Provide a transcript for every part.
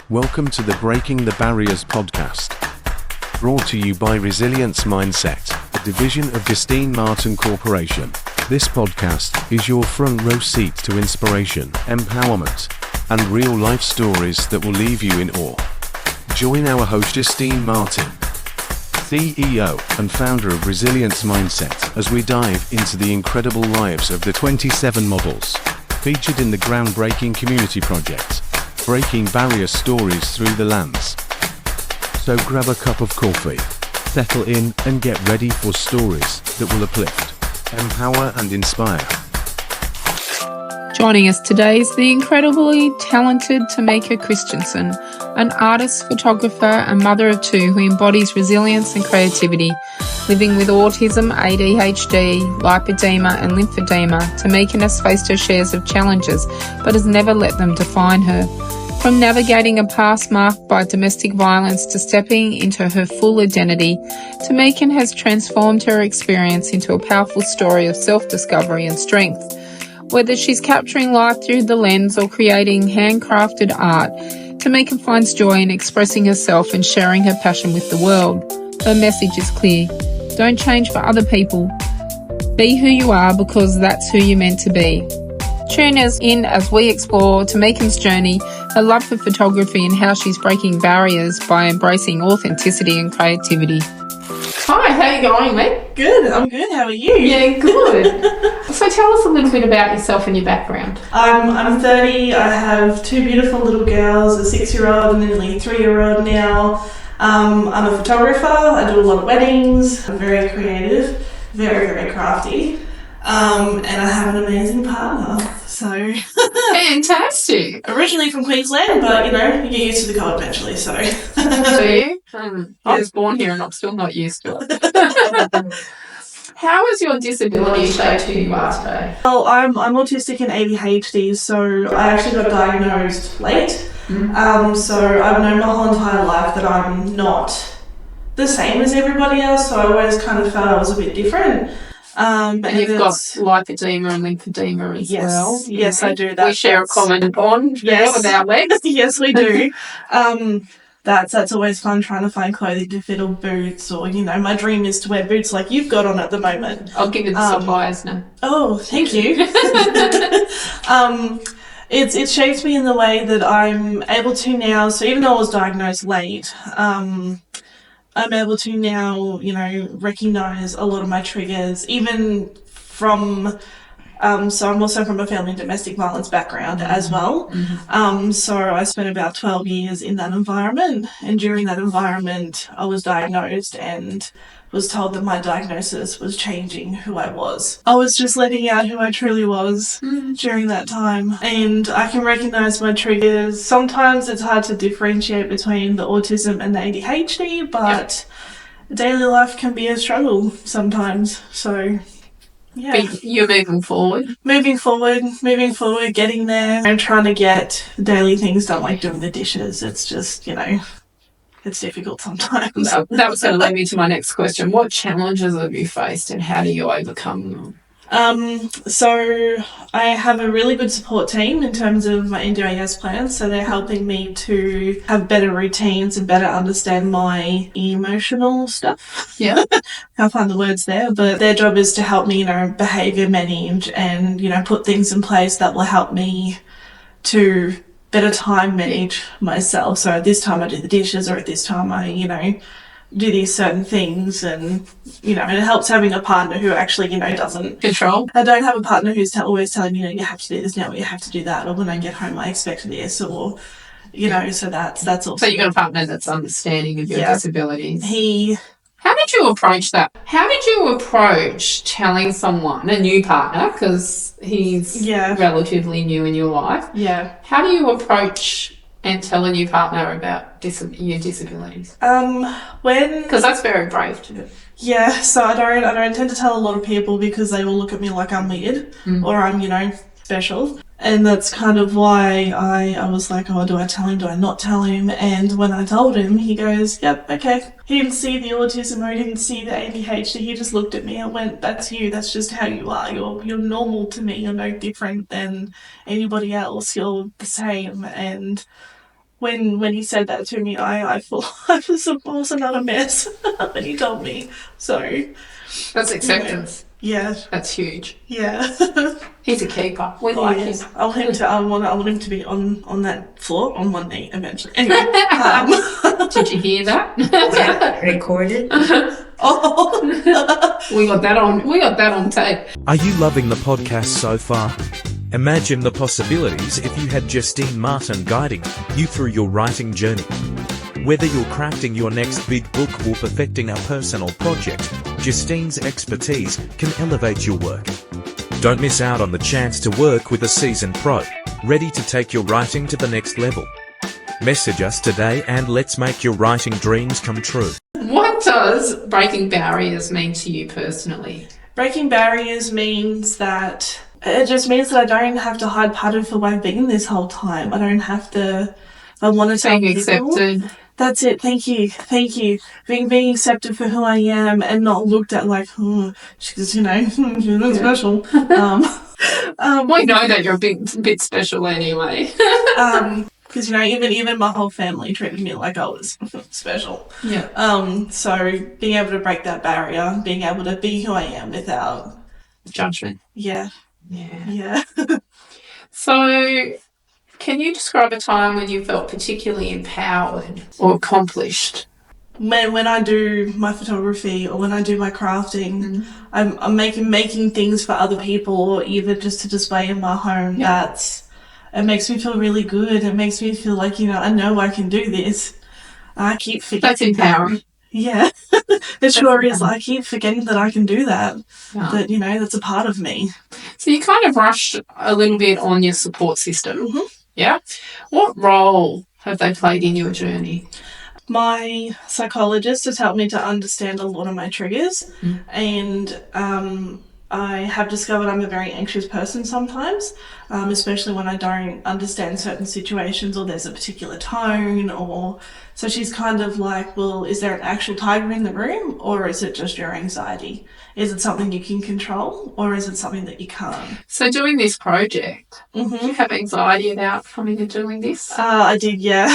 Welcome to the Breaking the Barriers podcast. Brought to you by Resilience Mindset, a division of Justine Martin Corporation. This podcast is your front row seat to inspiration, empowerment, and real-life stories that will leave you in awe. Join our host Justine Martin, CEO and founder of Resilience Mindset, as we dive into the incredible lives of the 27 models featured in the groundbreaking community project, Breaking Barrier Stories Through the Lens. So grab a cup of coffee, settle in, and get ready for stories that will uplift, empower, and inspire. Joining us today is the incredibly talented Temiekan Christensen, an artist, photographer, and mother of two who embodies resilience and creativity. Living with autism, ADHD, lipoedema, and lymphedema, Temiekan has faced her shares of challenges, but has never let them define her. From navigating a past marked by domestic violence to stepping into her full identity, Temiekan has transformed her experience into a powerful story of self-discovery and strength. Whether she's capturing life through the lens or creating handcrafted art, Temiekan finds joy in expressing herself and sharing her passion with the world. Her message is clear. Don't change for other people. Be who you are because that's who you're meant to be. Tune us in as we explore Temiekan's journey, her love for photography, and how she's breaking barriers by embracing authenticity and creativity. Hi, how are you going, mate? Good, I'm good. How are you? Yeah, good. So tell us a little bit about yourself and your background. I'm 30. I have two beautiful little girls, a 6-year-old and a nearly 3-year-old now. I'm a photographer. I do a lot of weddings. I'm very creative, very, very crafty. And I have an amazing partner. So Fantastic. Originally from Queensland, but you get used to the cold eventually. So Do you? I was born here and I'm still not used to it. How has your disability shaped who you are today? Well, I'm autistic and ADHD, so I actually got diagnosed late. So I've known my whole entire life that I'm not the same as everybody else, so I always kind of felt I was a bit different. And you've got lipoedema and lymphedema as well. Yes, I do. We share a common bond with our legs. Yes, we do. That's always fun, trying to find clothing to fit, or boots, or my dream is to wear boots like you've got on at the moment. I'll give you the supplies now. Oh, thank you. It's shaped me in the way that I'm able to now. So even though I was diagnosed late, I'm able to now, recognize a lot of my triggers, even from, so I'm also from a family domestic violence background as well. So I spent about 12 years in that environment, and during that environment, I was diagnosed and was told that my diagnosis was changing who I was. I was just letting out who I truly was during that time, and I can recognize my triggers. Sometimes it's hard to differentiate between the autism and the ADHD, but daily life can be a struggle sometimes. So yeah. But you're moving forward, getting there. I'm trying to get daily things done, like doing the dishes. It's just, it's difficult sometimes. That was going to lead me to my next question. What challenges have you faced and how do you overcome them? So I have a really good support team in terms of my NDIS plans. So they're helping me to have better routines and better understand my emotional stuff. Yeah. Can't find the words there, but their job is to help me, behavior manage and, put things in place that will help me to better time manage myself. So at this time I do the dishes, or at this time I, do these certain things, and and it helps having a partner who actually doesn't control. I don't have a partner who's always telling me you have to do this now, or you have to do that, or when I get home I expect this, or so that's also. So you've got a partner that's understanding of your disabilities. How did you approach that? How did you approach telling someone, a new partner, because he's relatively new in your life? Yeah. How do you approach and tell a new partner about your disabilities? Because that's very brave to do. Yeah, so I don't tend to tell a lot of people because they will look at me like I'm weird or I'm, special. And that's kind of why I was like, oh, do I tell him? Do I not tell him? And when I told him, he goes, yep, okay. He didn't see the autism or he didn't see the ADHD. He just looked at me and went, that's you. That's just how you are. You're normal to me. You're no different than anybody else. You're the same. And when he said that to me, I thought I was another mess when he told me. So that's acceptance. Yeah. That's huge. Yeah. He's a keeper. We like him. I want him to be on that floor on one knee eventually. Anyway, did you hear that? Yeah, recorded. Oh. We got that on tape. Are you loving the podcast so far? Imagine the possibilities if you had Justine Martin guiding you through your writing journey. Whether you're crafting your next big book or perfecting a personal project, Justine's expertise can elevate your work. Don't miss out on the chance to work with a seasoned pro, ready to take your writing to the next level. Message us today and let's make your writing dreams come true. What does breaking barriers mean to you personally? Breaking barriers means that it just means that I don't have to hide part of who I've been this whole time. I don't have to. I want to tell Being people. accepted. That's it. Thank you. Being accepted for who I am and not looked at like, she's she's not special. We know that you're a bit special anyway. Because even my whole family treated me like I was special. Yeah. So being able to break that barrier, being able to be who I am without Judgment. Yeah. So, can you describe a time when you felt particularly empowered or accomplished? When I do my photography or when I do my crafting, I'm making things for other people or even just to display in my home. Yeah. It makes me feel really good. It makes me feel like, I know I can do this. I keep forgetting. That's empowering. Yeah, it sure is. I keep forgetting that I can do that. Yeah. That, that's a part of me. So you kind of rushed a little bit on your support system. Mm-hmm. Yeah. What role have they played in your journey? My psychologist has helped me to understand a lot of my triggers, and I have discovered I'm a very anxious person sometimes, especially when I don't understand certain situations or there's a particular tone so she's kind of like, well, is there an actual tiger in the room or is it just your anxiety? Is it something you can control or is it something that you can't? So doing this project, do you have anxiety about coming and doing this? I did, yeah.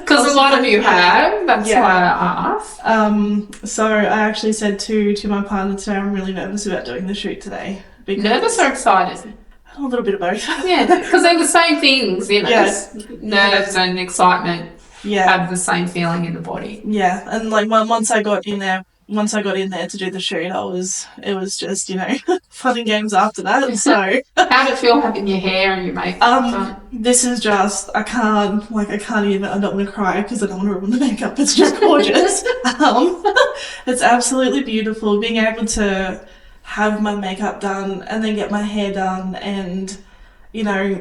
Because a lot of you have. That's why I asked. So I actually said to my partner today, I'm really nervous about doing the shoot today. Nervous or excited? A little bit of both. Yeah, because they're the same things, Yes. Nerves and excitement Yeah. have the same feeling in the body. Yeah, and like once I got in there to do the shoot, it was just, fun and games after that. So How did it feel having your hair and your makeup done? this is just, I don't want to cry because I don't want to ruin the makeup. It's just gorgeous. It's absolutely beautiful being able to have my makeup done and then get my hair done and,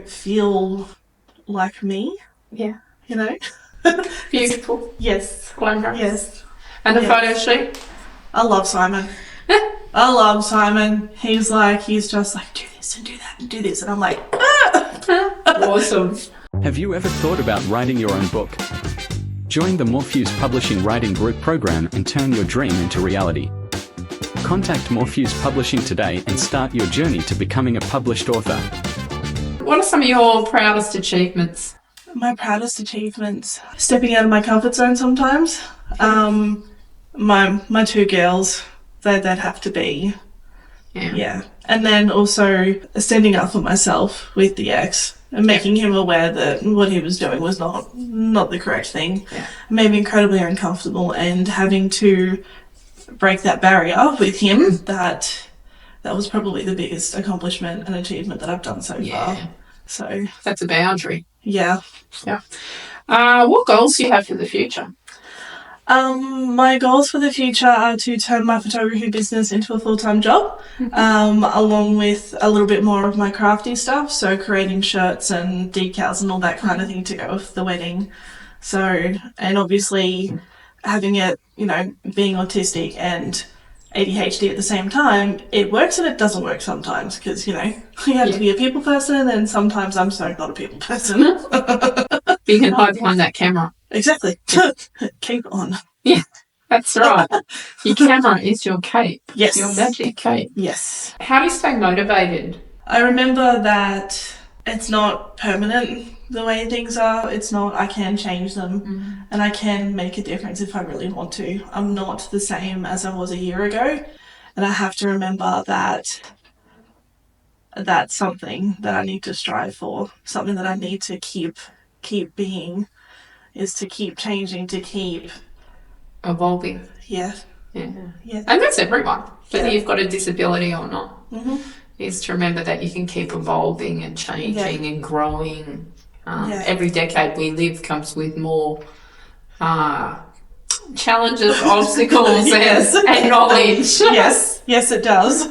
feel like me. Yeah. Beautiful. Yes. Glamorous. Yes. And the photo shoot? I love Simon. He's just like, do this and do that and do this. And I'm like, Awesome. Have you ever thought about writing your own book? Join the Morpheus Publishing Writing Group program and turn your dream into reality. Contact Morpheus Publishing today and start your journey to becoming a published author. What are some of your proudest achievements? my proudest achievements, stepping out of my comfort zone sometimes. My two girls, they'd have to be. Yeah. And then also standing up for myself with the ex and making him aware that what he was doing was not the correct thing. Yeah. Made me incredibly uncomfortable, and having to break that barrier with him, that was probably the biggest accomplishment and achievement that I've done so far. So that's a boundary. Yeah. Yeah. What goals do you have for the future? My goals for the future are to turn my photography business into a full-time job, along with a little bit more of my crafty stuff, so creating shirts and decals and all that kind of thing to go with the wedding. So, and obviously having it, being autistic and ADHD at the same time, it works and it doesn't work sometimes because, you have to be a people person, and sometimes I'm so not a people person. You can hide behind that camera. Exactly. Keep on. Yeah, that's right. Your camera is your cape. Yes. Your magic cape. Yes. How do you stay motivated? I remember that it's not permanent. the way things are. It's not. I can change them, and I can make a difference if I really want to. I'm not the same as I was a year ago, and I have to remember that that's something that I need to strive for, something that I need to keep being, is to keep changing, to keep evolving. yeah. And that's everyone, whether you've got a disability or not, is to remember that you can keep evolving and changing and growing. Every decade we live comes with more challenges, obstacles, and knowledge. Yes, it does.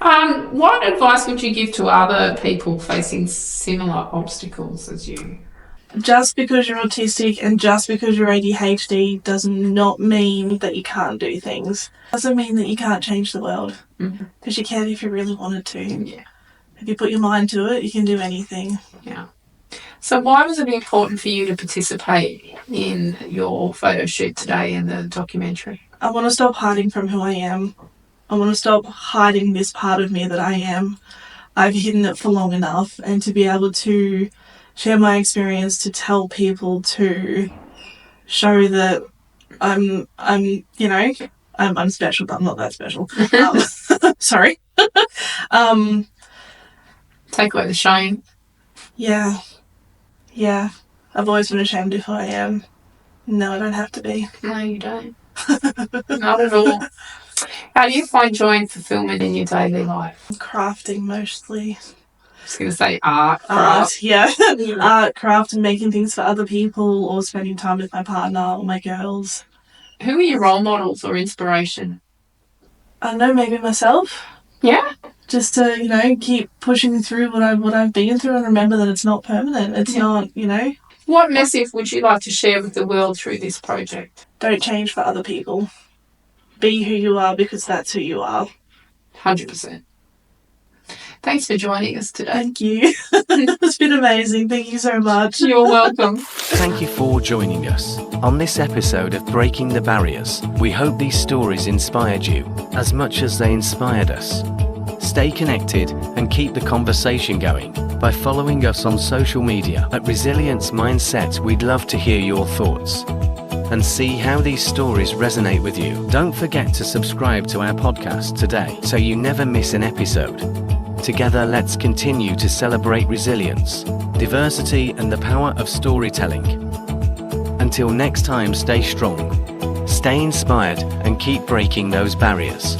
What advice would you give to other people facing similar obstacles as you? Just because you're autistic and just because you're ADHD does not mean that you can't do things. Doesn't mean that you can't change the world. Because you can if you really wanted to. Yeah. If you put your mind to it, you can do anything. Yeah. So why was it important for you to participate in your photo shoot today and the documentary? I want to stop hiding from who I am. I want to stop hiding this part of me that I am. I've hidden it for long enough, and to be able to share my experience, to tell people, to show that I'm special, but I'm not that special. Sorry. Take away the shame. Yeah. I've always been ashamed of who I am. No, I don't have to be. No, you don't. Not at all. How do you find joy and fulfillment in your daily life? Crafting mostly. I was going to say art, craft. Art, craft, and making things for other people, or spending time with my partner or my girls. Who are your role models or inspiration? I don't know, maybe myself. Yeah. Just to, keep pushing through what I've been through, and remember that it's not permanent. It's not, What message would you like to share with the world through this project? Don't change for other people. Be who you are, because that's who you are. 100%. Thanks for joining us today. Thank you. It's been amazing. Thank you so much. You're welcome. Thank you for joining us on this episode of Breaking the Barriers. We hope these stories inspired you as much as they inspired us. Stay connected and keep the conversation going by following us on social media at Resilience Mindset. We'd love to hear your thoughts and see how these stories resonate with you. Don't forget to subscribe to our podcast today so you never miss an episode. Together, let's continue to celebrate resilience, diversity, and the power of storytelling. Until next time, stay strong, stay inspired, and keep breaking those barriers.